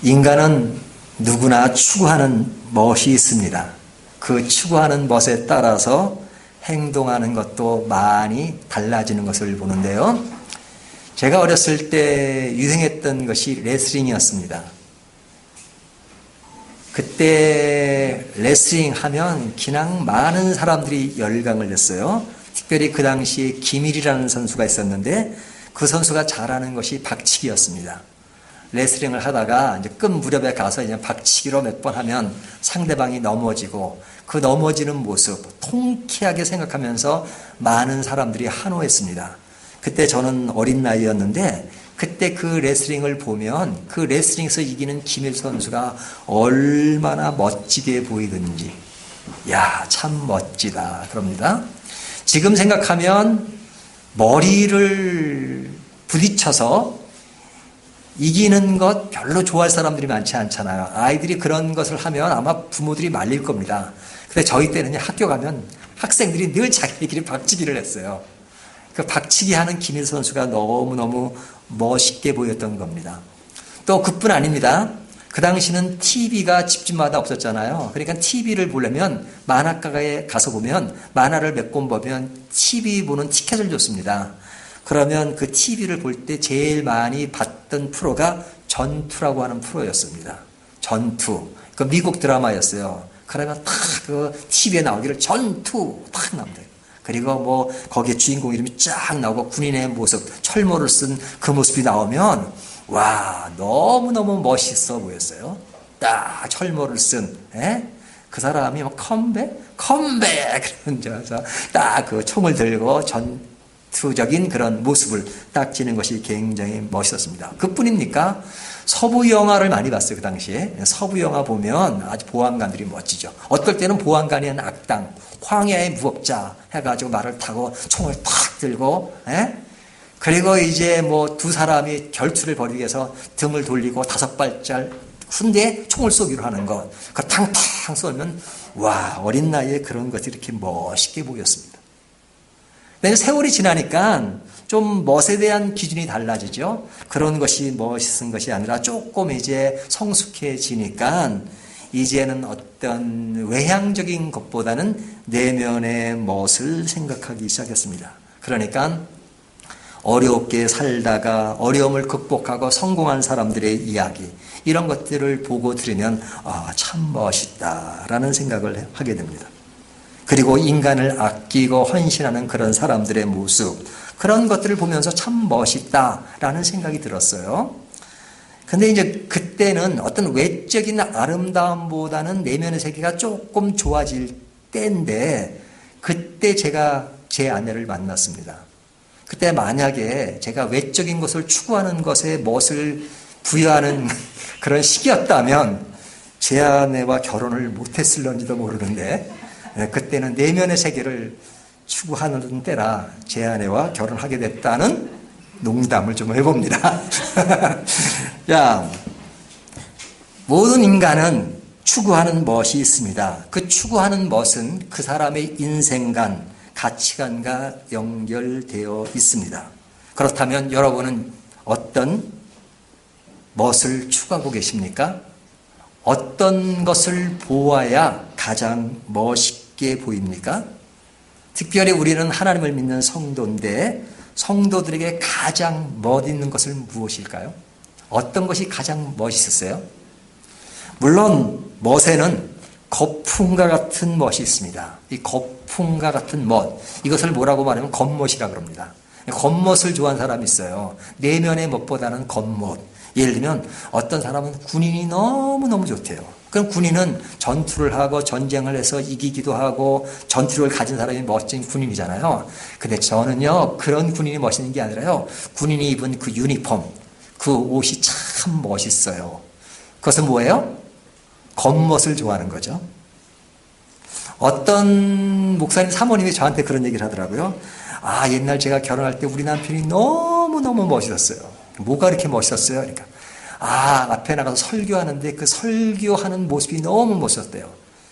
인간은 누구나 추구하는 멋이 있습니다. 그 추구하는 멋에 따라서 행동하는 것도 많이 달라지는 것을 보는데요. 제가 어렸을 때 유행했던 것이 레슬링이었습니다. 그때 레슬링 하면 그냥 많은 사람들이 열광을 했어요. 특별히 그 당시에 김일이라는 선수가 있었는데 그 선수가 잘하는 것이 박치기였습니다. 레슬링을 하다가 이제 끝 무렵에 가서 이제 박치기로 몇 번 하면 상대방이 넘어지고 그 넘어지는 모습 통쾌하게 생각하면서 많은 사람들이 환호했습니다. 그때 저는 어린 나이였는데 그때 그 레슬링을 보면 그 레슬링에서 이기는 김일 선수가 얼마나 멋지게 보이든지 야, 참 멋지다 그럽니다. 지금 생각하면 머리를 부딪혀서 이기는 것 별로 좋아할 사람들이 많지 않잖아요. 아이들이 그런 것을 하면 아마 부모들이 말릴 겁니다. 근데 저희 때는 학교 가면 학생들이 늘 자기들끼리 박치기를 했어요. 그 박치기 하는 김일 선수가 너무너무 멋있게 보였던 겁니다. 또 그뿐 아닙니다. 그 당시는 TV가 집집마다 없었잖아요. 그러니까 TV를 보려면 만화가에 가서 보면 만화를 몇 권 보면 TV 보는 티켓을 줬습니다. 그러면 그 TV를 볼 때 제일 많이 봤던 프로가 전투라고 하는 프로였습니다. 전투. 그 미국 드라마였어요. 그러면 딱 그 TV에 나오기를 전투 딱 나옵니다. 그리고 뭐 거기에 주인공 이름이 쫙 나오고 군인의 모습, 철모를 쓴 그 모습이 나오면 와, 너무너무 멋있어 보였어요. 딱 철모를 쓴, 그 사람이 막 컴백? 그러면서 딱 그 총을 들고 전투적인 그런 모습을 딱 지는 것이 굉장히 멋있었습니다. 그뿐입니까? 서부 영화를 많이 봤어요, 그 당시에. 서부 영화 보면 아주 보안관들이 멋지죠. 어떨 때는 보안관이 아닌 악당, 황야의 무법자 해가지고 말을 타고 총을 탁 들고, 그리고 이제 뭐 두 사람이 결투를 벌이기 위해서 등을 돌리고 5발짝 hun대에 총을 쏘기로 하는 것. 그 탕탕 쏘면, 와, 어린 나이에 그런 것이 이렇게 멋있게 보였습니다. 근데 세월이 지나니까 좀 멋에 대한 기준이 달라지죠. 그런 것이 멋있은 것이 아니라 조금 이제 성숙해지니까 이제는 어떤 외향적인 것보다는 내면의 멋을 생각하기 시작했습니다. 그러니까 어렵게 살다가 어려움을 극복하고 성공한 사람들의 이야기 이런 것들을 보고 들으면 참 멋있다라는 생각을 하게 됩니다. 그리고 인간을 아끼고 헌신하는 그런 사람들의 모습 그런 것들을 보면서 참 멋있다라는 생각이 들었어요. 근데 이제 그때는 어떤 외적인 아름다움보다는 내면의 세계가 조금 좋아질 때인데 그때 제가 제 아내를 만났습니다. 그때 만약에 제가 외적인 것을 추구하는 것에 멋을 부여하는 그런 시기였다면 제 아내와 결혼을 못했을런지도 모르는데 그때는 내면의 세계를 추구하는 때라 제 아내와 결혼하게 됐다는 농담을 좀 해봅니다. 자, 모든 인간은 추구하는 멋이 있습니다. 그 추구하는 멋은 그 사람의 인생관, 가치관과 연결되어 있습니다. 그렇다면 여러분은 어떤 멋을 추구하고 계십니까? 어떤 것을 보아야 가장 멋있게 보입니까? 특별히 우리는 하나님을 믿는 성도인데 성도들에게 가장 멋있는 것은 무엇일까요? 어떤 것이 가장 멋있었어요? 물론 멋에는 거품과 같은 멋이 있습니다. 이 거품과 같은 멋, 이것을 뭐라고 말하면 겉멋이라고 합니다. 겉멋을 좋아하는 사람이 있어요. 내면의 멋보다는 겉멋. 예를 들면 어떤 사람은 군인이 너무너무 좋대요. 그럼 군인은 전투를 하고 전쟁을 해서 이기기도 하고 전투력을 가진 사람이 멋진 군인이잖아요. 근데 저는요, 그런 군인이 멋있는 게 아니라요, 군인이 입은 그 유니폼, 그 옷이 참 멋있어요. 그것은 뭐예요? 겉멋을 좋아하는 거죠. 어떤 목사님 사모님이 저한테 그런 얘기를 하더라고요. 옛날 제가 결혼할 때 우리 남편이 너무너무 멋있었어요. 뭐가 이렇게 멋있었어요? 그러니까 앞에 나가서 설교하는데 그 설교하는 모습이 너무 멋있었대요.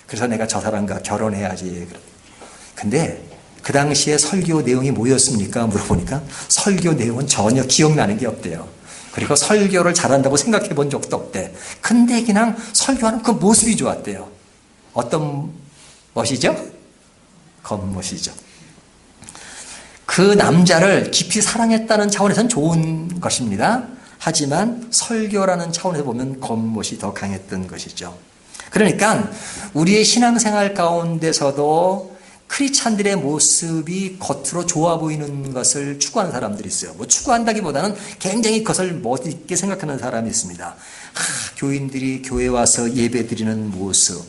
그래서 내가 저 사람과 결혼해야지. 근데 그 당시에 설교 내용이 뭐였습니까? 물어보니까 설교 내용은 전혀 기억나는 게 없대요. 그리고 설교를 잘한다고 생각해 본 적도 없대. 근데 그냥 설교하는 그 모습이 좋았대요. 어떤 멋이죠? 겉멋이죠. 그 남자를 깊이 사랑했다는 차원에서는 좋은 것입니다. 하지만 설교라는 차원에서 보면 겉멋이 더 강했던 것이죠. 그러니까 우리의 신앙생활 가운데서도 크리스찬들의 모습이 겉으로 좋아 보이는 것을 추구하는 사람들이 있어요. 뭐 추구한다기보다는 굉장히 그것을 멋있게 생각하는 사람이 있습니다. 교인들이 교회 와서 예배 드리는 모습,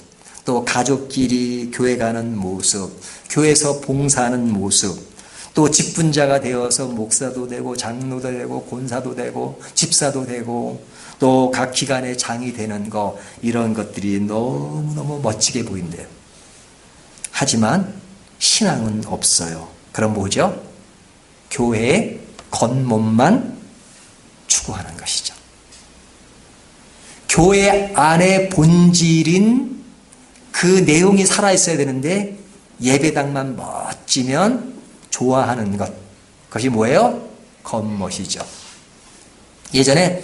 또 가족끼리 교회 가는 모습, 교회에서 봉사하는 모습, 또 직분자가 되어서 목사도 되고 장로도 되고 권사도 되고 집사도 되고 또 각 기관의 장이 되는 거, 이런 것들이 너무너무 멋지게 보인대요. 하지만 신앙은 없어요. 그럼 뭐죠? 교회의 겉멋만 추구하는 것이죠. 교회 안의 본질인 그 내용이 살아있어야 되는데 예배당만 멋지면 좋아하는 것, 그것이 뭐예요? 겉멋이죠. 예전에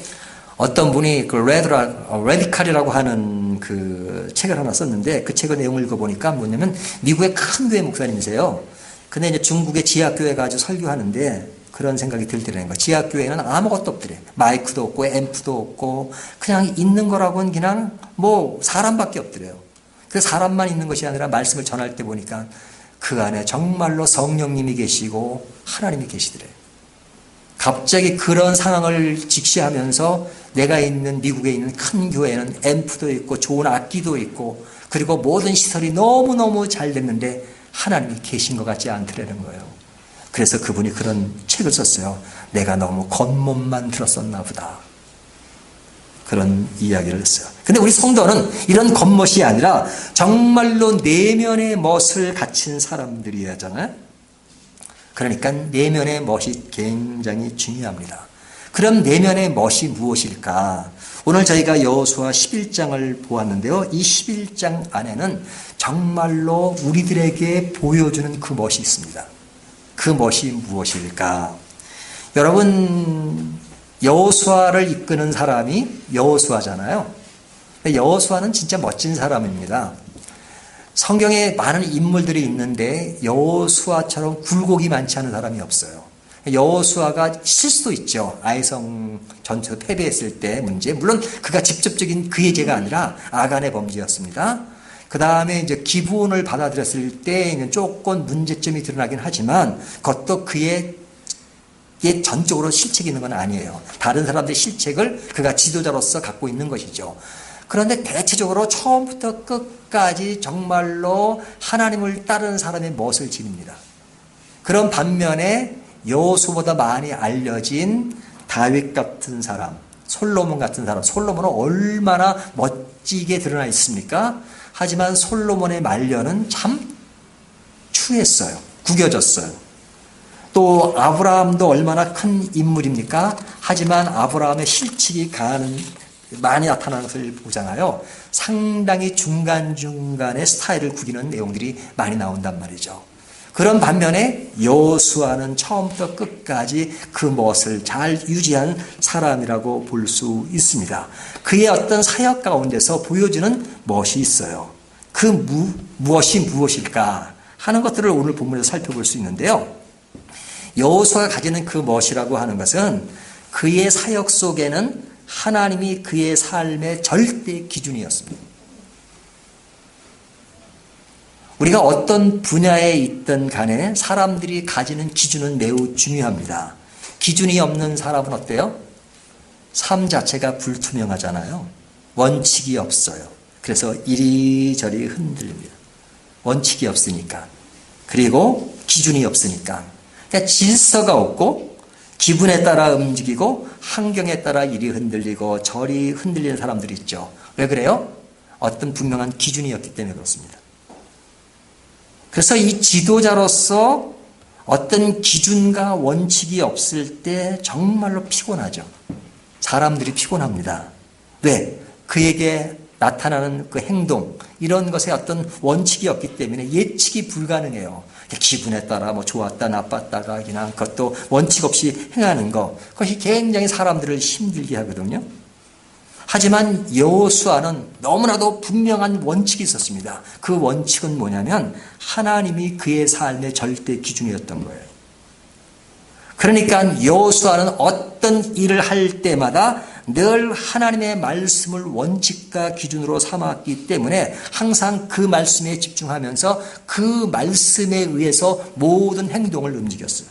어떤 분이 그 레디칼이라고 하는 그 책을 하나 썼는데, 그 책의 내용을 읽어보니까 뭐냐면 미국의 큰 교회 목사님이세요. 근데 이제 중국의 지하교회 가지고 설교하는데 그런 생각이 들더라는 거예요. 지하교회는 아무것도 없더래요. 마이크도 없고 앰프도 없고 그냥 있는 거라고는 그냥 뭐 사람밖에 없더래요. 그 사람만 있는 것이 아니라 말씀을 전할 때 보니까 그 안에 정말로 성령님이 계시고 하나님이 계시더래요. 갑자기 그런 상황을 직시하면서 내가 있는 미국에 있는 큰 교회는 앰프도 있고 좋은 악기도 있고 그리고 모든 시설이 너무너무 잘 됐는데 하나님이 계신 것 같지 않더라는 거예요. 그래서 그분이 그런 책을 썼어요. 내가 너무 겉멋만 들었었나 보다. 그런 이야기를 했어요. 근데 우리 성도는 이런 겉멋이 아니라 정말로 내면의 멋을 갖춘 사람들이잖아요. 그러니까 내면의 멋이 굉장히 중요합니다. 그럼 내면의 멋이 무엇일까? 오늘 저희가 여호수아 11장을 보았는데요. 이 11장 안에는 정말로 우리들에게 보여주는 그 멋이 있습니다. 그 멋이 무엇일까? 여러분, 여호수아를 이끄는 사람이 여호수아잖아요. 여호수아는 진짜 멋진 사람입니다. 성경에 많은 인물들이 있는데 여호수아처럼 굴곡이 많지 않은 사람이 없어요. 여호수아가 실수도 있죠. 아이성 전투 패배했을 때 문제. 물론 그가 직접적인 그의 죄가 아니라 아간의 범죄였습니다. 그 다음에 이제 기브온을 받아들였을 때 조금 문제점이 드러나긴 하지만 그것도 그의 전적으로 실책이 있는 건 아니에요. 다른 사람들의 실책을 그가 지도자로서 갖고 있는 것이죠. 그런데 대체적으로 처음부터 끝까지 정말로 하나님을 따르는 사람의 멋을 지닙니다. 그런 반면에 여호수아보다 많이 알려진 다윗 같은 사람, 솔로몬 같은 사람, 솔로몬은 얼마나 멋지게 드러나 있습니까? 하지만 솔로몬의 말년은 참 추했어요. 구겨졌어요. 또 아브라함도 얼마나 큰 인물입니까? 하지만 아브라함의 실책이 많이 나타나는 것을 보잖아요. 상당히 중간중간에 스타일을 구기는 내용들이 많이 나온단 말이죠. 그런 반면에 여호수아는 처음부터 끝까지 그 멋을 잘 유지한 사람이라고 볼 수 있습니다. 그의 어떤 사역 가운데서 보여주는 멋이 있어요. 그 무엇이 무엇일까 하는 것들을 오늘 본문에서 살펴볼 수 있는데요. 여호수아가 가지는 그 멋이라고 하는 것은 그의 사역 속에는 하나님이 그의 삶의 절대 기준이었습니다. 우리가 어떤 분야에 있든 간에 사람들이 가지는 기준은 매우 중요합니다. 기준이 없는 사람은 어때요? 삶 자체가 불투명하잖아요. 원칙이 없어요. 그래서 이리저리 흔들립니다. 원칙이 없으니까. 그리고 기준이 없으니까. 그러니까 질서가 없고 기분에 따라 움직이고 환경에 따라 이리 흔들리고 저리 흔들리는 사람들이 있죠. 왜 그래요? 어떤 분명한 기준이 없기 때문에 그렇습니다. 그래서 이 지도자로서 어떤 기준과 원칙이 없을 때 정말로 피곤하죠. 사람들이 피곤합니다. 왜? 그에게 나타나는 그 행동, 이런 것에 어떤 원칙이 없기 때문에 예측이 불가능해요. 기분에 따라 뭐 좋았다 나빴다가 그냥 그것도 원칙 없이 행하는 것, 그것이 굉장히 사람들을 힘들게 하거든요. 하지만 여호수아는 너무나도 분명한 원칙이 있었습니다. 그 원칙은 뭐냐면 하나님이 그의 삶의 절대 기준이었던 거예요. 그러니까 여호수아는 어떤 일을 할 때마다 늘 하나님의 말씀을 원칙과 기준으로 삼았기 때문에 항상 그 말씀에 집중하면서 그 말씀에 의해서 모든 행동을 움직였어요.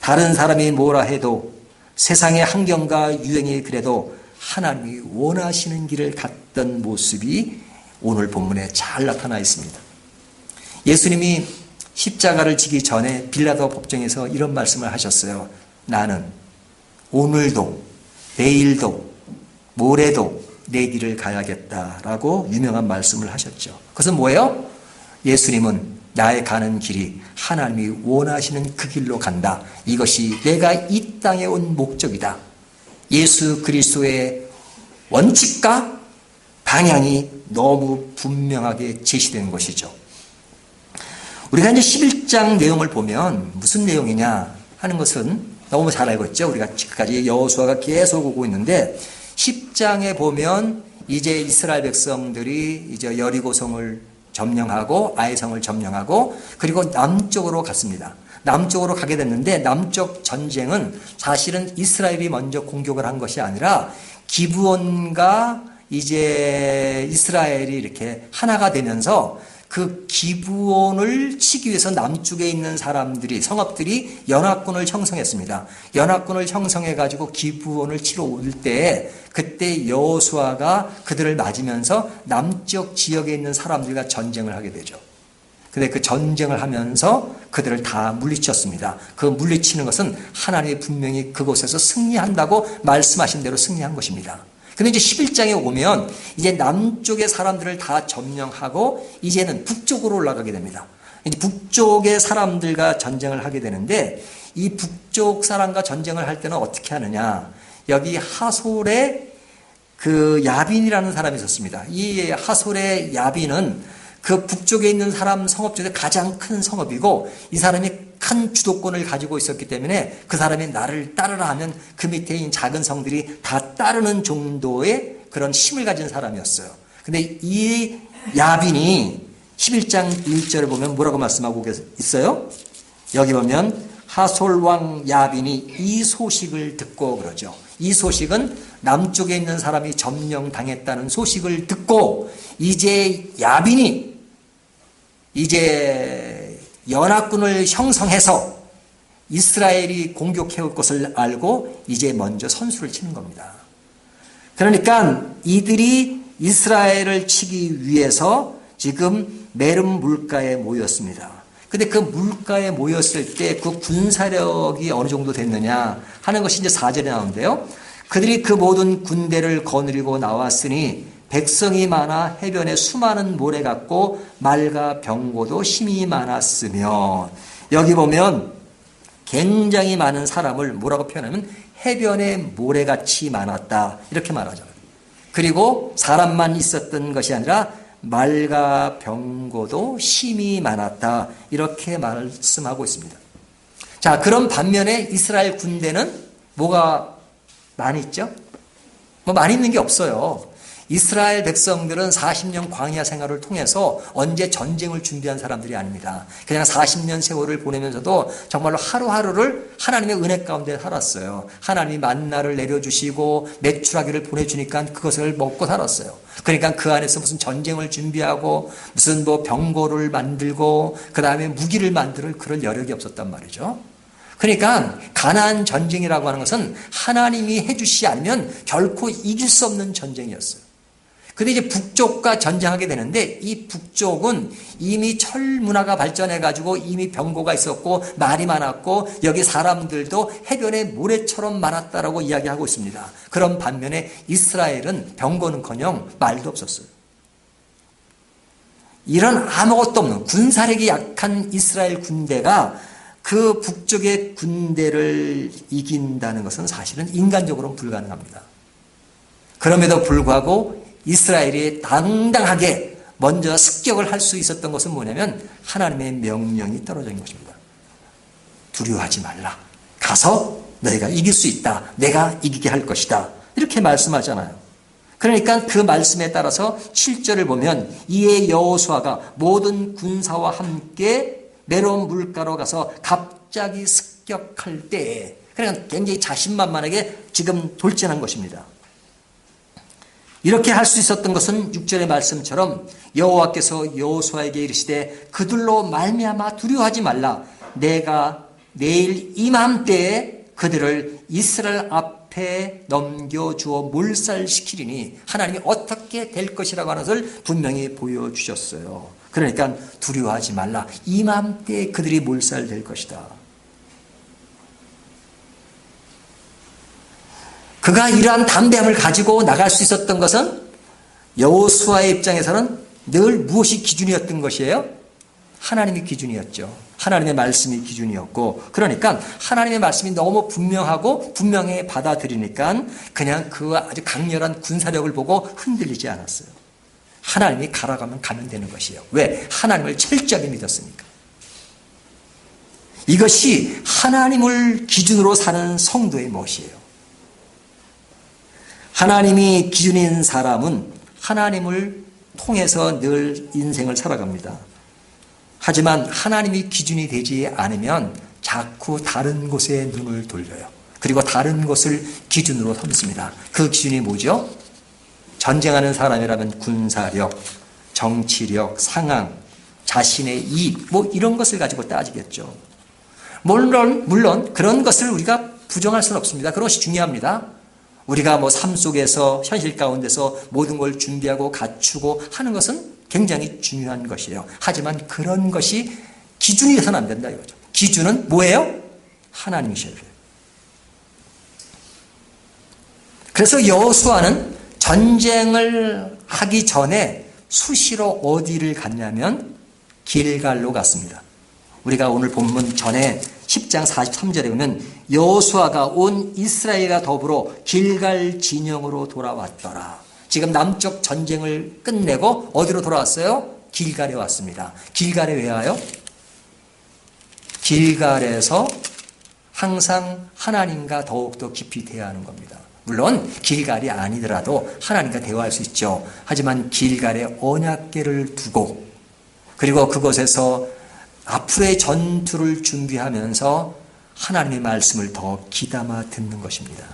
다른 사람이 뭐라 해도 세상의 환경과 유행이 그래도 하나님이 원하시는 길을 갔던 모습이 오늘 본문에 잘 나타나 있습니다. 예수님이 십자가를 지기 전에 빌라도 법정에서 이런 말씀을 하셨어요. 나는 오늘도 내일도 모레도 내 길을 가야겠다라고 유명한 말씀을 하셨죠. 그것은 뭐예요? 예수님은 나의 가는 길이 하나님이 원하시는 그 길로 간다. 이것이 내가 이 땅에 온 목적이다. 예수 그리스도의 원칙과 방향이 너무 분명하게 제시되는 것이죠. 우리가 이제 11장 내용을 보면 무슨 내용이냐 하는 것은 너무 잘 알고 있죠. 우리가 지금까지 여호수아가 계속 오고 있는데 10장에 보면 이제 이스라엘 백성들이 이제 여리고성을 점령하고 아이성을 점령하고 그리고 남쪽으로 갔습니다. 남쪽으로 가게 됐는데 남쪽 전쟁은 사실은 이스라엘이 먼저 공격을 한 것이 아니라 기브온과 이제 이스라엘이 이렇게 하나가 되면서 그 기브온을 치기 위해서 남쪽에 있는 사람들이 성읍들이 연합군을 형성했습니다. 연합군을 형성해 가지고 기브온을 치러 올 때 그때 여호수아가 그들을 맞으면서 남쪽 지역에 있는 사람들과 전쟁을 하게 되죠. 근데 그 전쟁을 하면서 그들을 다 물리쳤습니다. 그 물리치는 것은 하나님이 분명히 그곳에서 승리한다고 말씀하신 대로 승리한 것입니다. 근데 이제 11장에 오면 이제 남쪽의 사람들을 다 점령하고 이제는 북쪽으로 올라가게 됩니다. 이제 북쪽의 사람들과 전쟁을 하게 되는데 이 북쪽 사람과 전쟁을 할 때는 어떻게 하느냐. 여기 하솔의 그 야빈이라는 사람이 있었습니다. 이 하솔의 야빈은 그 북쪽에 있는 사람 성읍 중에 가장 큰 성읍이고 이 사람이 큰 주도권을 가지고 있었기 때문에 그 사람이 나를 따르라 하면 그 밑에 있는 작은 성들이 다 따르는 정도의 그런 힘을 가진 사람이었어요. 근데 이 야빈이 11장 1절에 보면 뭐라고 말씀하고 있어요? 여기 보면 하솔왕 야빈이 이 소식을 듣고 그러죠. 이 소식은 남쪽에 있는 사람이 점령당했다는 소식을 듣고 이제 야빈이 이제 연합군을 형성해서 이스라엘이 공격해올 것을 알고 이제 먼저 선수를 치는 겁니다. 그러니까 이들이 이스라엘을 치기 위해서 지금 메름 물가에 모였습니다. 근데 그 물가에 모였을 때 그 군사력이 어느 정도 됐느냐 하는 것이 이제 4절에 나오는데요. 그들이 그 모든 군대를 거느리고 나왔으니 백성이 많아 해변에 수많은 모래 같고 말과 병고도 힘이 많았으며 여기 보면 굉장히 많은 사람을 뭐라고 표현하면 해변에 모래같이 많았다 이렇게 말하잖아요. 그리고 사람만 있었던 것이 아니라 말과 병고도 힘이 많았다 이렇게 말씀하고 있습니다. 자, 그런 반면에 이스라엘 군대는 뭐가 많이 있죠? 뭐 많이 있는 게 없어요. 이스라엘 백성들은 40년 광야 생활을 통해서 언제 전쟁을 준비한 사람들이 아닙니다. 그냥 40년 세월을 보내면서도 정말로 하루하루를 하나님의 은혜 가운데 살았어요. 하나님이 만나를 내려주시고 메추라기를 보내주니까 그것을 먹고 살았어요. 그러니까 그 안에서 무슨 전쟁을 준비하고 무슨 뭐 병고를 만들고 그 다음에 무기를 만들 그럴 여력이 없었단 말이죠. 그러니까 가나안 전쟁이라고 하는 것은 하나님이 해주시지 않으면 결코 이길 수 없는 전쟁이었어요. 근데 이제 북쪽과 전쟁하게 되는데 이 북쪽은 이미 철 문화가 발전해가지고 이미 병고가 있었고 말이 많았고 여기 사람들도 해변에 모래처럼 많았다라고 이야기하고 있습니다. 그런 반면에 이스라엘은 병고는커녕 말도 없었어요. 이런 아무것도 없는 군사력이 약한 이스라엘 군대가 그 북쪽의 군대를 이긴다는 것은 사실은 인간적으로는 불가능합니다. 그럼에도 불구하고 이스라엘이 당당하게 먼저 습격을 할 수 있었던 것은 뭐냐면 하나님의 명령이 떨어져 있는 것입니다. 두려워하지 말라. 가서 너희가 이길 수 있다. 내가 이기게 할 것이다. 이렇게 말씀하잖아요. 그러니까 그 말씀에 따라서 7절을 보면 이에 여호수아가 모든 군사와 함께 메론 물가로 가서 갑자기 습격할 때에, 그러니까 굉장히 자신만만하게 지금 돌진한 것입니다. 이렇게 할 수 있었던 것은 6절의 말씀처럼 여호와께서 여호수아에게 이르시되 그들로 말미암아 두려워하지 말라. 내가 내일 이맘때에 그들을 이스라엘 앞에 넘겨주어 몰살시키리니, 하나님이 어떻게 될 것이라고 하는 것을 분명히 보여주셨어요. 그러니까 두려워하지 말라. 이맘때에 그들이 몰살될 것이다. 그가 이러한 담대함을 가지고 나갈 수 있었던 것은 여호수아의 입장에서는 늘 무엇이 기준이었던 것이에요? 하나님이 기준이었죠. 하나님의 말씀이 기준이었고, 그러니까 하나님의 말씀이 너무 분명하고 분명히 받아들이니까 그냥 그 아주 강렬한 군사력을 보고 흔들리지 않았어요. 하나님이 가라가면 가면 되는 것이에요. 왜? 하나님을 철저하게 믿었으니까. 이것이 하나님을 기준으로 사는 성도의 멋이에요. 하나님이 기준인 사람은 하나님을 통해서 늘 인생을 살아갑니다. 하지만 하나님이 기준이 되지 않으면 자꾸 다른 곳에 눈을 돌려요. 그리고 다른 것을 기준으로 삼습니다. 그 기준이 뭐죠? 전쟁하는 사람이라면 군사력, 정치력, 상황, 자신의 이익, 뭐 이런 것을 가지고 따지겠죠. 물론 그런 것을 우리가 부정할 수는 없습니다. 그것이 중요합니다. 우리가 뭐 삶 속에서 현실 가운데서 모든 걸 준비하고 갖추고 하는 것은 굉장히 중요한 것이에요. 하지만 그런 것이 기준이 돼서는 안 된다 이거죠. 기준은 뭐예요? 하나님이셔야 돼요. 그래서 여호수아는 전쟁을 하기 전에 수시로 어디를 갔냐면 길갈로 갔습니다. 우리가 오늘 본문 전에 10장 43절에 보면 여호수아가 온 이스라엘과 더불어 길갈 진영으로 돌아왔더라. 지금 남쪽 전쟁을 끝내고 어디로 돌아왔어요? 길갈에 왔습니다. 길갈에 왜 와요? 길갈에서 항상 하나님과 더욱더 깊이 대화하는 겁니다. 물론 길갈이 아니더라도 하나님과 대화할 수 있죠. 하지만 길갈에 언약궤를 두고, 그리고 그곳에서 앞으로의 전투를 준비하면서 하나님의 말씀을 더 귀담아 듣는 것입니다.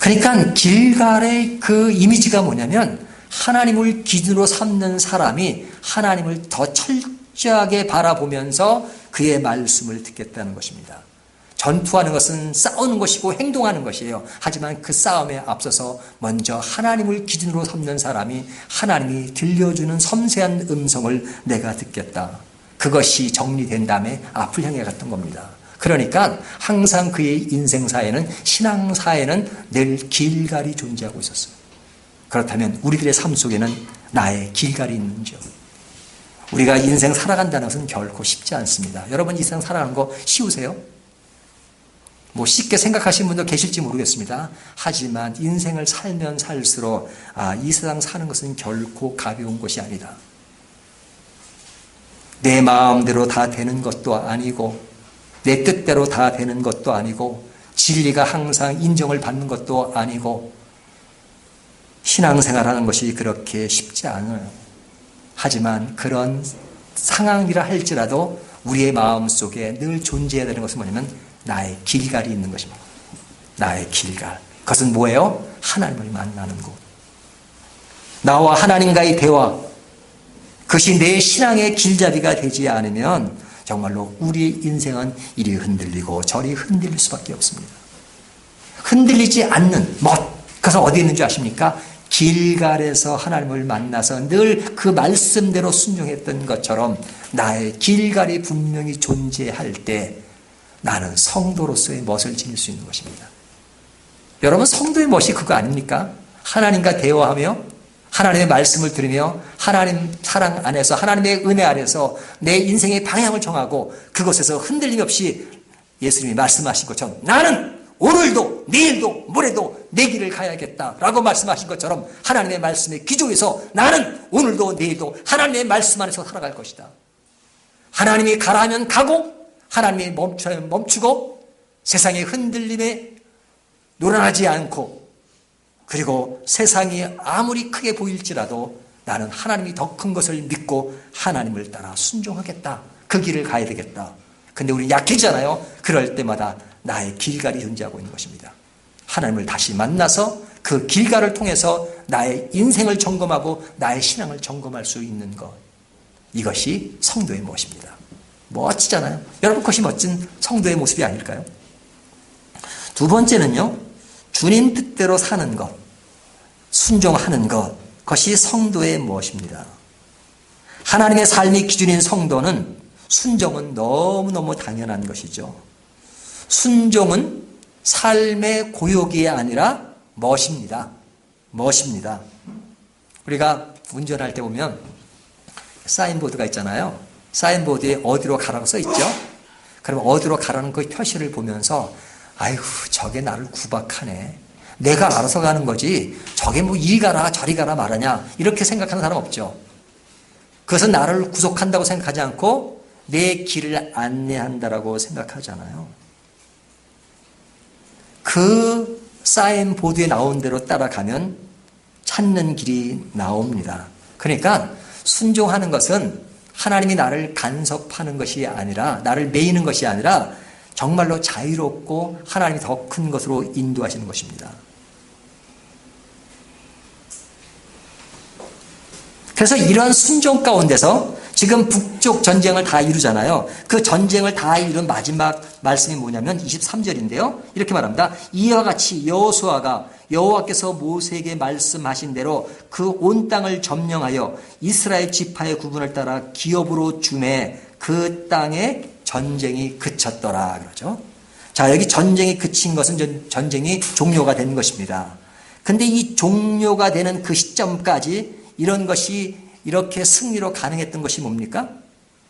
그러니까 길갈의 그 이미지가 뭐냐면 하나님을 기준으로 삼는 사람이 하나님을 더 철저하게 바라보면서 그의 말씀을 듣겠다는 것입니다. 전투하는 것은 싸우는 것이고 행동하는 것이에요. 하지만 그 싸움에 앞서서 먼저 하나님을 기준으로 삼는 사람이 하나님이 들려주는 섬세한 음성을 내가 듣겠다. 그것이 정리된 다음에 앞을 향해 갔던 겁니다. 그러니까 항상 그의 인생사에는, 신앙사에는 늘 길갈이 존재하고 있었어요. 그렇다면 우리들의 삶 속에는 나의 길갈이 있는지요? 우리가 인생 살아간다는 것은 결코 쉽지 않습니다. 여러분 인생 살아가는 거 쉬우세요? 뭐 쉽게 생각하시는 분도 계실지 모르겠습니다. 하지만 인생을 살면 살수록 이 세상 사는 것은 결코 가벼운 것이 아니다. 내 마음대로 다 되는 것도 아니고 내 뜻대로 다 되는 것도 아니고 진리가 항상 인정을 받는 것도 아니고 신앙생활하는 것이 그렇게 쉽지 않아요. 하지만 그런 상황이라 할지라도 우리의 마음속에 늘 존재해야 되는 것은 뭐냐면 나의 길갈이 있는 것입니다. 나의 길갈. 그것은 뭐예요? 하나님을 만나는 곳. 나와 하나님과의 대화. 그것이 내 신앙의 길잡이가 되지 않으면 정말로 우리의 인생은 이리 흔들리고 저리 흔들릴 수밖에 없습니다. 흔들리지 않는 멋. 그래서 어디 있는지 아십니까? 길갈에서 하나님을 만나서 늘 그 말씀대로 순종했던 것처럼 나의 길갈이 분명히 존재할 때 나는 성도로서의 멋을 지닐 수 있는 것입니다. 여러분 성도의 멋이 그거 아닙니까? 하나님과 대화하며 하나님의 말씀을 들으며 하나님 사랑 안에서 하나님의 은혜 아래서 내 인생의 방향을 정하고 그것에서 흔들림 없이 예수님이 말씀하신 것처럼 나는 오늘도 내일도 모레도 내 길을 가야겠다라고 말씀하신 것처럼 하나님의 말씀에 기초해서 나는 오늘도 내일도 하나님의 말씀 안에서 살아갈 것이다. 하나님이 가라 하면 가고 하나님이 멈추라 하면 멈추고 세상의 흔들림에 놀아나지 않고 그리고 세상이 아무리 크게 보일지라도 나는 하나님이 더 큰 것을 믿고 하나님을 따라 순종하겠다. 그 길을 가야 되겠다. 근데 우리 약해지잖아요. 그럴 때마다 나의 길갈이 존재하고 있는 것입니다. 하나님을 다시 만나서 그 길갈을 통해서 나의 인생을 점검하고 나의 신앙을 점검할 수 있는 것. 이것이 성도의 모습입니다. 멋지잖아요. 여러분 그것이 멋진 성도의 모습이 아닐까요? 두 번째는요. 주님 뜻대로 사는 것, 순종하는 것, 그것이 성도의 무엇입니다. 하나님의 삶의 기준인 성도는 순종은 너무너무 당연한 것이죠. 순종은 삶의 고역이 아니라 멋입니다. 멋입니다. 우리가 운전할 때 보면 사인보드가 있잖아요. 사인보드에 어디로 가라고 써 있죠. 그럼 어디로 가라는 그 표시를 보면서 아이고 저게 나를 구박하네. 내가 알아서 가는 거지 저게 뭐 이리 가라 저리 가라 말하냐 이렇게 생각하는 사람 없죠. 그것은 나를 구속한다고 생각하지 않고 내 길을 안내한다라고 생각하잖아요. 그 사인보드에 나온 대로 따라가면 찾는 길이 나옵니다. 그러니까 순종하는 것은 하나님이 나를 간섭하는 것이 아니라 나를 매이는 것이 아니라 정말로 자유롭고 하나님이 더 큰 것으로 인도하시는 것입니다. 그래서 이러한 순종 가운데서 지금 북쪽 전쟁을 다 이루잖아요. 그 전쟁을 다 이룬 마지막 말씀이 뭐냐면 23절인데요. 이렇게 말합니다. 이와 같이 여호수아가 여호와께서 모세에게 말씀하신 대로 그 온 땅을 점령하여 이스라엘 지파의 구분을 따라 기업으로 주매 그 땅에 전쟁이 그쳤더라 그러죠. 자, 여기 전쟁이 그친 것은 전쟁이 종료가 된 것입니다. 근데 이 종료가 되는 그 시점까지 이런 것이 이렇게 승리로 가능했던 것이 뭡니까?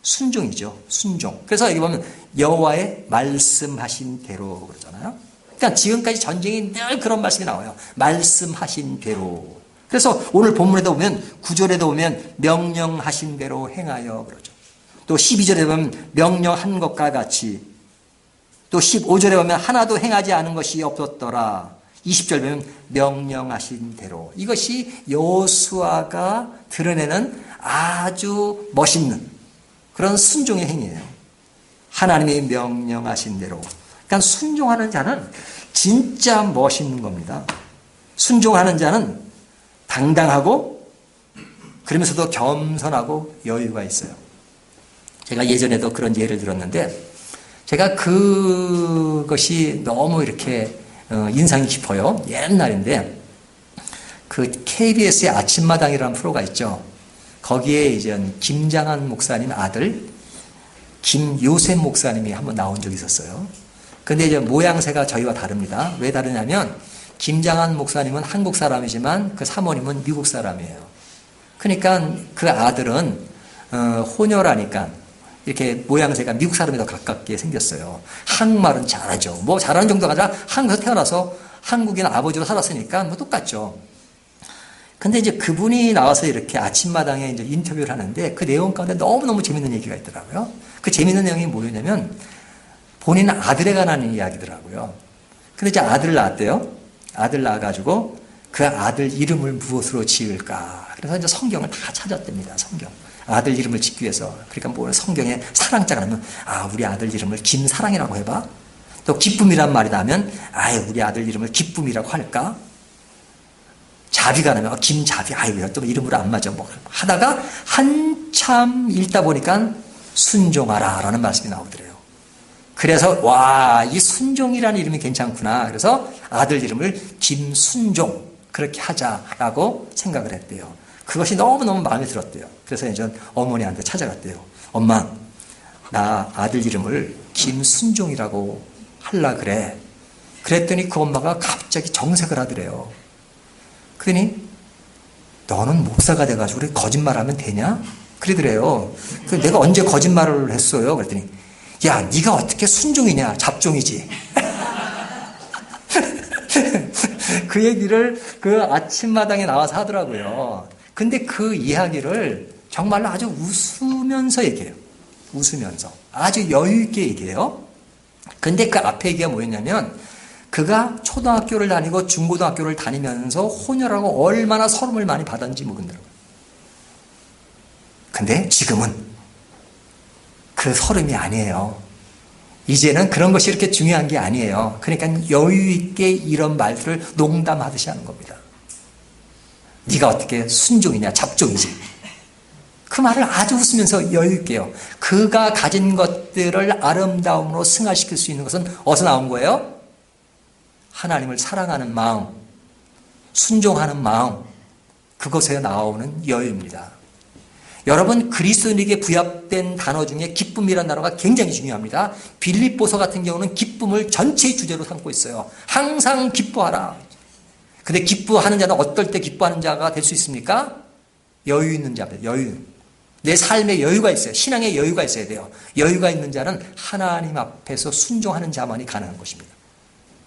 순종이죠. 순종. 그래서 여기 보면 여호와의 말씀하신 대로 그러잖아요. 그러니까 지금까지 전쟁이 늘 그런 말씀이 나와요. 말씀하신 대로. 그래서 오늘 본문에도 보면 9절에도 보면 명령하신 대로 행하여 그러죠. 또 12절에 보면 명령한 것과 같이 또 15절에 보면 하나도 행하지 않은 것이 없었더라. 20절 보면 명령하신 대로. 이것이 여호수아가 드러내는 아주 멋있는 그런 순종의 행위예요. 하나님이 명령하신 대로. 그러니까 순종하는 자는 진짜 멋있는 겁니다. 순종하는 자는 당당하고 그러면서도 겸손하고 여유가 있어요. 제가 예전에도 그런 예를 들었는데 제가 그것이 너무 이렇게 인상이 깊어요. 옛날인데 그 KBS의 아침마당이라는 프로가 있죠. 거기에 이제 김장한 목사님 아들 김요셉 목사님이 한번 나온 적이 있었어요. 근데 이제 모양새가 저희와 다릅니다. 왜 다르냐면 김장한 목사님은 한국 사람이지만 그 사모님은 미국 사람이에요. 그러니까 그 아들은 혼혈하니까 이렇게 모양새가 미국 사람이 더 가깝게 생겼어요. 한국말은 잘하죠. 뭐 잘하는 정도가 아니라 한국에서 태어나서 한국인 아버지로 살았으니까 뭐 똑같죠. 근데 이제 그분이 나와서 이렇게 아침마당에 이제 인터뷰를 하는데 그 내용 가운데 너무너무 재밌는 얘기가 있더라고요. 그 재밌는 내용이 뭐였냐면 본인 아들에 관한 이야기더라고요. 근데 이제 아들을 낳았대요. 아들 낳아가지고 그 아들 이름을 무엇으로 지을까. 그래서 이제 성경을 다 찾았답니다. 성경. 아들 이름을 짓기 위해서. 그러니까 뭐 성경에 사랑자가 나면 우리 아들 이름을 김사랑이라고 해봐. 또 기쁨이란 말이 나면 우리 아들 이름을 기쁨이라고 할까. 자비가 나면 김자비. 왜 또 이름으로 안 맞아. 뭐 하다가 한참 읽다 보니까 순종하라 라는 말씀이 나오더래요. 그래서 이 순종이라는 이름이 괜찮구나. 그래서 아들 이름을 김순종 그렇게 하자라고 생각을 했대요. 그것이 너무너무 마음에 들었대요. 그래서 이제 어머니한테 찾아갔대요. 엄마, 나 아들 이름을 김순종이라고 하려 그래. 그랬더니 그 엄마가 갑자기 정색을 하더래요. 그러니 너는 목사가 돼가지고 그래 거짓말하면 되냐? 그러더래요. 내가 언제 거짓말을 했어요? 그랬더니 야, 네가 어떻게 순종이냐? 잡종이지. 그 얘기를 그 아침마당에 나와서 하더라고요. 근데 그 이야기를 정말로 아주 웃으면서 얘기해요. 웃으면서. 아주 여유있게 얘기해요. 근데 그 앞에 얘기가 뭐였냐면, 그가 초등학교를 다니고 중고등학교를 다니면서 혼혈하고 얼마나 서름을 많이 받았는지 모르더라고요. 근데 지금은 그 서름이 아니에요. 이제는 그런 것이 이렇게 중요한 게 아니에요. 그러니까 여유있게 이런 말들을 농담하듯이 하는 겁니다. 네가 어떻게 순종이냐, 잡종이지. 그 말을 아주 웃으면서 여유있게요. 그가 가진 것들을 아름다움으로 승화시킬 수 있는 것은 어디서 나온 거예요? 하나님을 사랑하는 마음, 순종하는 마음, 그것에 나오는 여유입니다. 여러분, 그리스도인에게 부여된 단어 중에 기쁨이라는 단어가 굉장히 중요합니다. 빌립보서 같은 경우는 기쁨을 전체의 주제로 삼고 있어요. 항상 기뻐하라. 근데 기뻐하는 자는 어떨 때 기뻐하는 자가 될 수 있습니까? 여유 있는 자입니다. 여유. 내 삶에 여유가 있어요. 신앙에 여유가 있어야 돼요. 여유가 있는 자는 하나님 앞에서 순종하는 자만이 가능한 것입니다.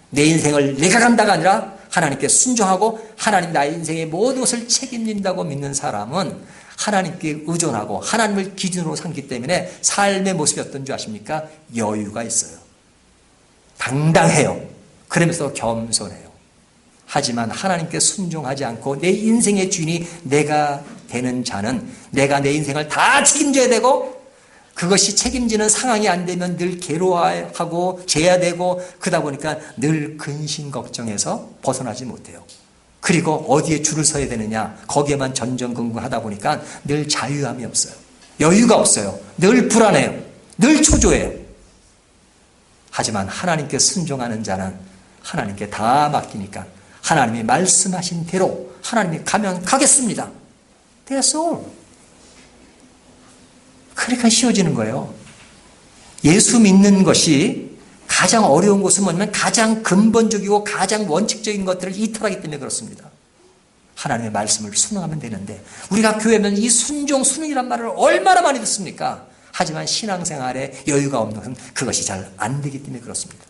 내 인생을 내가 간다가 아니라 하나님께 순종하고 하나님 나의 인생의 모든 것을 책임진다고 믿는 사람은 하나님께 의존하고 하나님을 기준으로 삼기 때문에 삶의 모습이 어떤 줄 아십니까? 여유가 있어요. 당당해요. 그러면서 겸손해요. 하지만 하나님께 순종하지 않고 내 인생의 주인이 내가 되는 자는 내가 내 인생을 다 책임져야 되고 그것이 책임지는 상황이 안 되면 늘 괴로워하고 재야 되고 그러다 보니까 늘 근심 걱정에서 벗어나지 못해요. 그리고 어디에 줄을 서야 되느냐 거기에만 전전긍긍하다 보니까 늘 자유함이 없어요. 여유가 없어요. 늘 불안해요. 늘 초조해요. 하지만 하나님께 순종하는 자는 하나님께 다 맡기니까 하나님이 말씀하신 대로 하나님이 가면 가겠습니다. That's all. 그러니까 쉬워지는 거예요. 예수 믿는 것이 가장 어려운 것은 뭐냐면 가장 근본적이고 가장 원칙적인 것들을 이탈하기 때문에 그렇습니다. 하나님의 말씀을 순응하면 되는데 우리가 교회면 이 순종이란 말을 얼마나 많이 듣습니까? 하지만 신앙생활에 여유가 없는 것은 그것이 잘 안 되기 때문에 그렇습니다.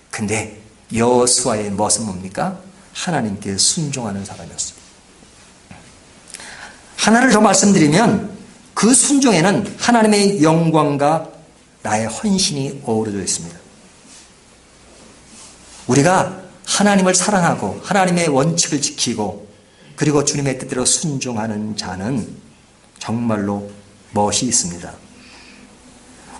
근데 여호수아의 멋은 뭡니까? 하나님께 순종하는 사람이었습니다. 하나를 더 말씀드리면 그 순종에는 하나님의 영광과 나의 헌신이 어우러져 있습니다. 우리가 하나님을 사랑하고 하나님의 원칙을 지키고 그리고 주님의 뜻대로 순종하는 자는 정말로 멋이 있습니다.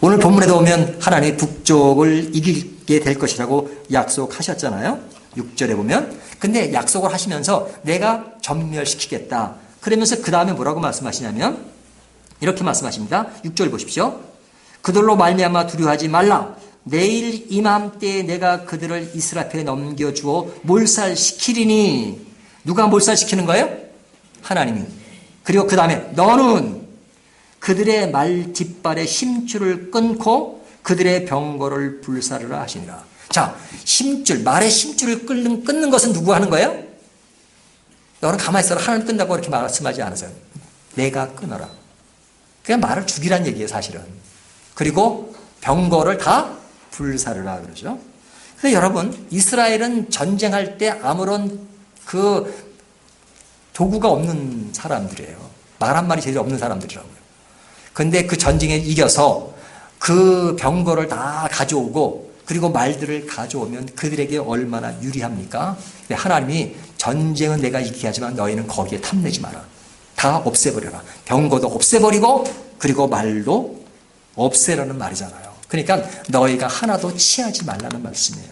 오늘 본문에도 보면 하나님의 북쪽을 이기게 될 것이라고 약속하셨잖아요. 6절에 보면. 근데 약속을 하시면서 내가 전멸시키겠다. 그러면서 그 다음에 뭐라고 말씀하시냐면 이렇게 말씀하십니다. 6절 보십시오. 그들로 말미암아 두려워하지 말라. 내일 이맘때에 내가 그들을 이스라엘 앞에 넘겨주어 몰살시키리니. 누가 몰살시키는 거예요? 하나님이. 그리고 그 다음에 너는 그들의 말 뒷발에 힘줄을 끊고 그들의 병거를 불사르라 하시니라. 자, 힘줄, 말의 힘줄을 끊는 것은 누구가 하는 거예요? 너는 가만히 있어라. 하나님 끈다고 이렇게 말씀하지 않으세요. 내가 끊어라. 그냥 말을 죽이란 얘기예요, 사실은. 그리고 병거를 다 불사르라 그러죠. 그래서 여러분, 이스라엘은 전쟁할 때 아무런 그 도구가 없는 사람들이에요. 말 한 마리 제대로 없는 사람들이라고요. 근데 그 전쟁에 이겨서 그 병거를 다 가져오고 그리고 말들을 가져오면 그들에게 얼마나 유리합니까? 하나님이 전쟁은 내가 이기게 하지만 너희는 거기에 탐내지 마라. 다 없애버려라. 병거도 없애버리고 그리고 말도 없애라는 말이잖아요. 그러니까 너희가 하나도 취하지 말라는 말씀이에요.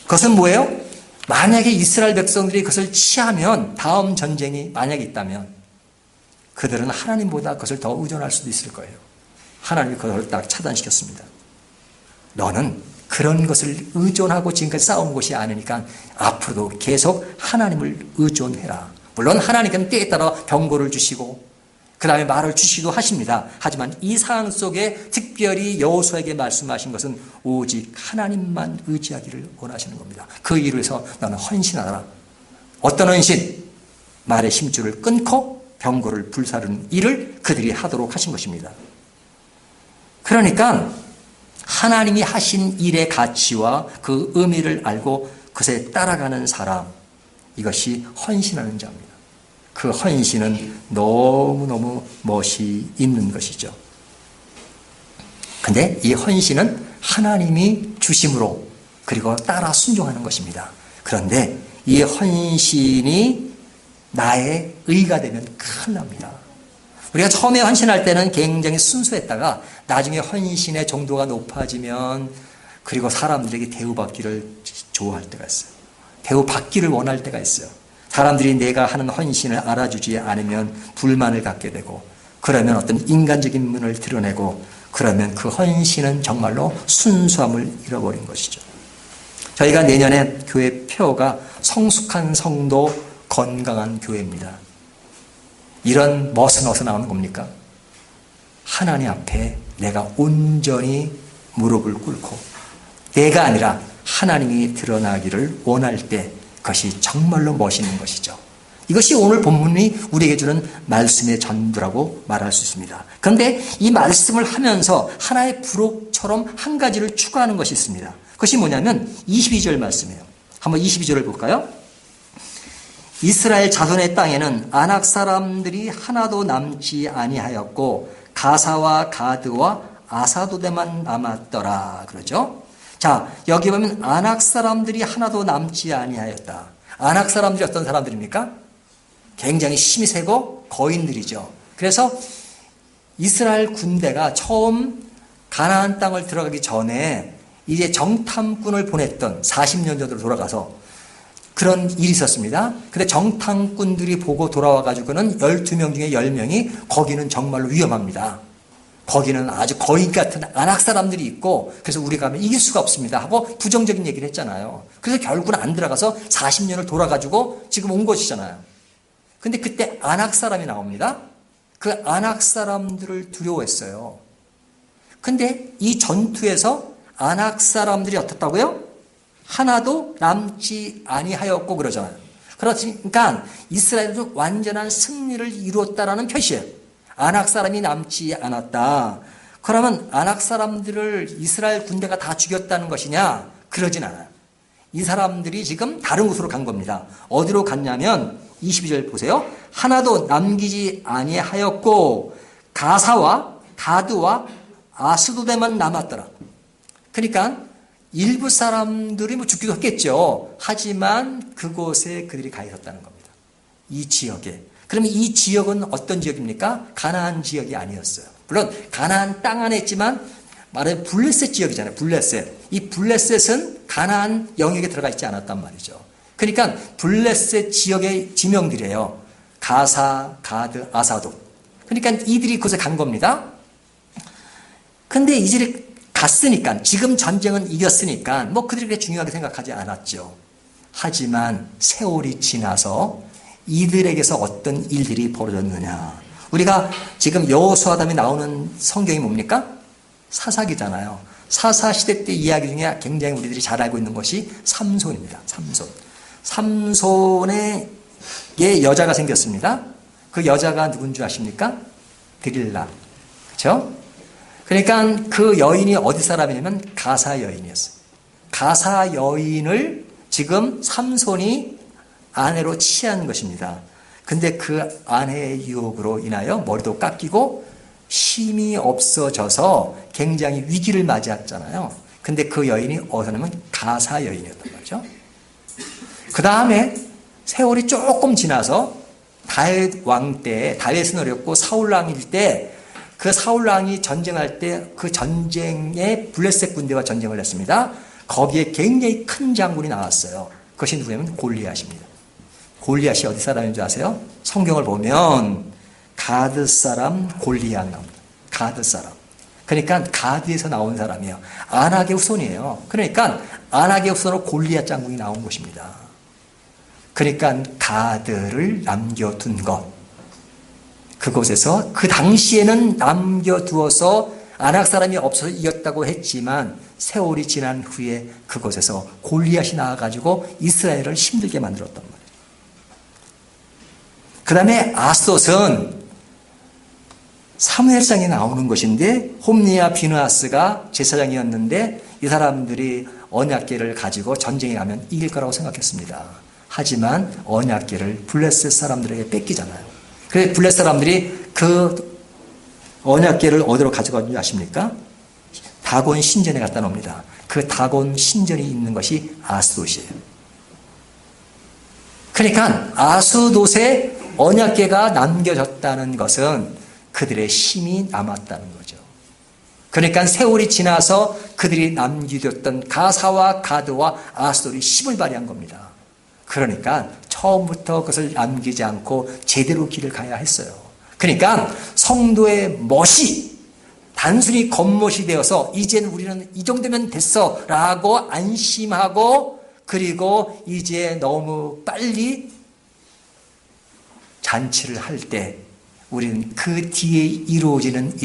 그것은 뭐예요? 만약에 이스라엘 백성들이 그것을 취하면 다음 전쟁이 만약에 있다면 그들은 하나님보다 그것을 더 의존할 수도 있을 거예요. 하나님이 그것을 딱 차단시켰습니다. 너는 그런 것을 의존하고 지금까지 싸운 것이 아니니까 앞으로도 계속 하나님을 의존해라. 물론 하나님께는 때에 따라 병고를 주시고 그 다음에 말을 주시기도 하십니다. 하지만 이 상황 속에 특별히 여호수아에게 말씀하신 것은 오직 하나님만 의지하기를 원하시는 겁니다. 그 일을 위해서 너는 헌신하라. 어떤 헌신? 말의 힘줄을 끊고 병거를 불사르는 일을 그들이 하도록 하신 것입니다. 그러니까 하나님이 하신 일의 가치와 그 의미를 알고 그것에 따라가는 사람, 이것이 헌신하는 자입니다. 그 헌신은 너무너무 멋이 있는 것이죠. 근데 이 헌신은 하나님이 주심으로 그리고 따라 순종하는 것입니다. 그런데 이 헌신이 나의 의가 되면 큰일 납니다. 우리가 처음에 헌신할 때는 굉장히 순수했다가 나중에 헌신의 정도가 높아지면 그리고 사람들에게 대우받기를 좋아할 때가 있어요. 대우받기를 원할 때가 있어요. 사람들이 내가 하는 헌신을 알아주지 않으면 불만을 갖게 되고 그러면 어떤 인간적인 면을 드러내고 그러면 그 헌신은 정말로 순수함을 잃어버린 것이죠. 저희가 내년에 교회 표가 성숙한 성도 건강한 교회입니다. 이런 멋은 어디서 나오는 겁니까? 하나님 앞에 내가 온전히 무릎을 꿇고 내가 아니라 하나님이 드러나기를 원할 때 그것이 정말로 멋있는 것이죠. 이것이 오늘 본문이 우리에게 주는 말씀의 전부라고 말할 수 있습니다. 그런데 이 말씀을 하면서 하나의 부록처럼 한 가지를 추가하는 것이 있습니다. 그것이 뭐냐면 22절 말씀이에요. 한번 22절을 볼까요? 이스라엘 자손의 땅에는 아낙 사람들이 하나도 남지 아니하였고 가사와 가드와 아사도데만 남았더라 그러죠. 자, 여기 보면 아낙 사람들이 하나도 남지 아니하였다. 아낙 사람들이 어떤 사람들입니까? 굉장히 힘이 세고 거인들이죠. 그래서 이스라엘 군대가 처음 가나안 땅을 들어가기 전에 이제 정탐꾼을 보냈던 40년 전으로 돌아가서 그런 일이 있었습니다. 근데 정탐꾼들이 보고 돌아와가지고는 12명 중에 10명이 거기는 정말로 위험합니다. 거기는 아주 거인 같은 아낙 사람들이 있고 그래서 우리가 가면 이길 수가 없습니다 하고 부정적인 얘기를 했잖아요. 그래서 결국은 안 들어가서 40년을 돌아가지고 지금 온 것이잖아요. 근데 그때 아낙 사람이 나옵니다. 그 아낙 사람들을 두려워했어요. 근데 이 전투에서 아낙 사람들이 어떻다고요? 하나도 남지 아니하였고 그러잖아요. 그러니까 이스라엘도 완전한 승리를 이루었다라는 표시예요. 아낙 사람이 남지 않았다. 그러면 아낙 사람들을 이스라엘 군대가 다 죽였다는 것이냐? 그러진 않아요. 이 사람들이 지금 다른 곳으로 간 겁니다. 어디로 갔냐면 22절 보세요. 하나도 남기지 아니하였고 가사와 가드와 아스도데만 남았더라. 그러니까 일부 사람들이 뭐 죽기도 했겠죠. 하지만 그곳에 그들이 가 있었다는 겁니다. 이 지역에. 그러면 이 지역은 어떤 지역입니까? 가나안 지역이 아니었어요. 물론 가나안 땅 안에 있지만 말하자면 블레셋 지역이잖아요. 블레셋. 이 블레셋은 가나안 영역에 들어가 있지 않았단 말이죠. 그러니까 블레셋 지역의 지명들이에요. 가사, 가드, 아사도. 그러니까 이들이 그곳에 간 겁니다. 근데 이들이 갔으니까 지금 전쟁은 이겼으니까 뭐 그들이 그렇게 중요하게 생각하지 않았죠. 하지만 세월이 지나서 이들에게서 어떤 일들이 벌어졌느냐. 우리가 지금 여호수아담이 나오는 성경이 뭡니까? 사사기잖아요. 사사시대 때 이야기 중에 굉장히 우리들이 잘 알고 있는 것이 삼손입니다. 삼손. 삼손에게 여자가 생겼습니다. 그 여자가 누군지 아십니까? 드릴라. 그렇죠? 그러니까 그 여인이 어디 사람이냐면 가사 여인이었어요. 가사 여인을 지금 삼손이 아내로 취한 것입니다. 근데 그 아내의 유혹으로 인하여 머리도 깎이고 힘이 없어져서 굉장히 위기를 맞이했잖아요. 근데 그 여인이 어디냐면 가사 여인이었단 말이죠. 그 다음에 세월이 조금 지나서 다윗 왕 때, 다윗은 어렸고 사울 왕일 때 그 사울 왕이 전쟁할 때 그 전쟁에 블레셋 군대와 전쟁을 했습니다. 거기에 굉장히 큰 장군이 나왔어요. 그것이 누구냐면 골리앗입니다. 골리앗이 어디 사람인 줄 아세요? 성경을 보면 가드 사람 골리앗 나옵니다. 가드 사람. 그러니까 가드에서 나온 사람이에요. 아낙의 후손이에요. 그러니까 아낙의 후손으로 골리앗 장군이 나온 것입니다. 그러니까 가드를 남겨둔 것. 그곳에서 그 당시에는 남겨두어서 아낙 사람이 없어서 이겼다고 했지만 세월이 지난 후에 그곳에서 골리앗이 나와가지고 이스라엘을 힘들게 만들었단 말이에요. 그 다음에 아스돗은 사무엘상에 나오는 것인데 홈니와 비느하스가 제사장이었는데 이 사람들이 언약궤를 가지고 전쟁에 가면 이길 거라고 생각했습니다. 하지만 언약궤를 블레셋 사람들에게 뺏기잖아요. 그래서 블레셋 사람들이 그 언약궤를 어디로 가져가는지 아십니까? 다곤 신전에 갖다 놓습니다. 그 다곤 신전이 있는 것이 아스돗이에요. 그러니까 아스돗에 언약궤가 남겨졌다는 것은 그들의 힘이 남았다는 거죠. 그러니까 세월이 지나서 그들이 남겨뒀던 가사와 가드와 아스돗이 힘을 발휘한 겁니다. 그러니까 처음부터 그것을 남기지 않고 제대로 길을 가야 했어요. 그러니까 성도의 멋이 단순히 겉멋이 되어서 이제는 우리는 이 정도면 됐어 라고 안심하고 그리고 이제 너무 빨리 잔치를 할 때 우리는 그 뒤에 이루어지는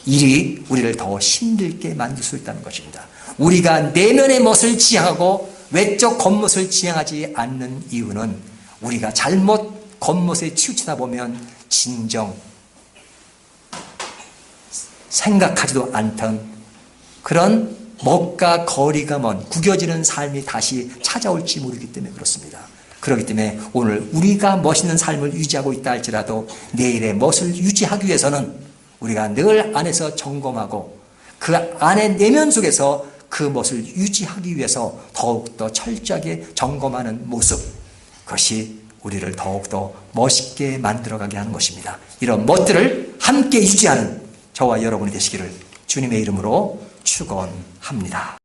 일이 우리를 더 힘들게 만들 수 있다는 것입니다. 우리가 내면의 멋을 지향하고 외적 겉멋을 지향하지 않는 이유는 우리가 잘못 겉멋에 치우치다 보면 진정 생각하지도 않던 그런 멋과 거리가 먼 구겨지는 삶이 다시 찾아올지 모르기 때문에 그렇습니다. 그렇기 때문에 오늘 우리가 멋있는 삶을 유지하고 있다 할지라도 내일의 멋을 유지하기 위해서는 우리가 늘 안에서 점검하고 그 안의 내면 속에서 그 멋을 유지하기 위해서 더욱더 철저하게 점검하는 모습, 그것이 우리를 더욱더 멋있게 만들어가게 하는 것입니다. 이런 멋들을 함께 유지하는 저와 여러분이 되시기를 주님의 이름으로 축원합니다.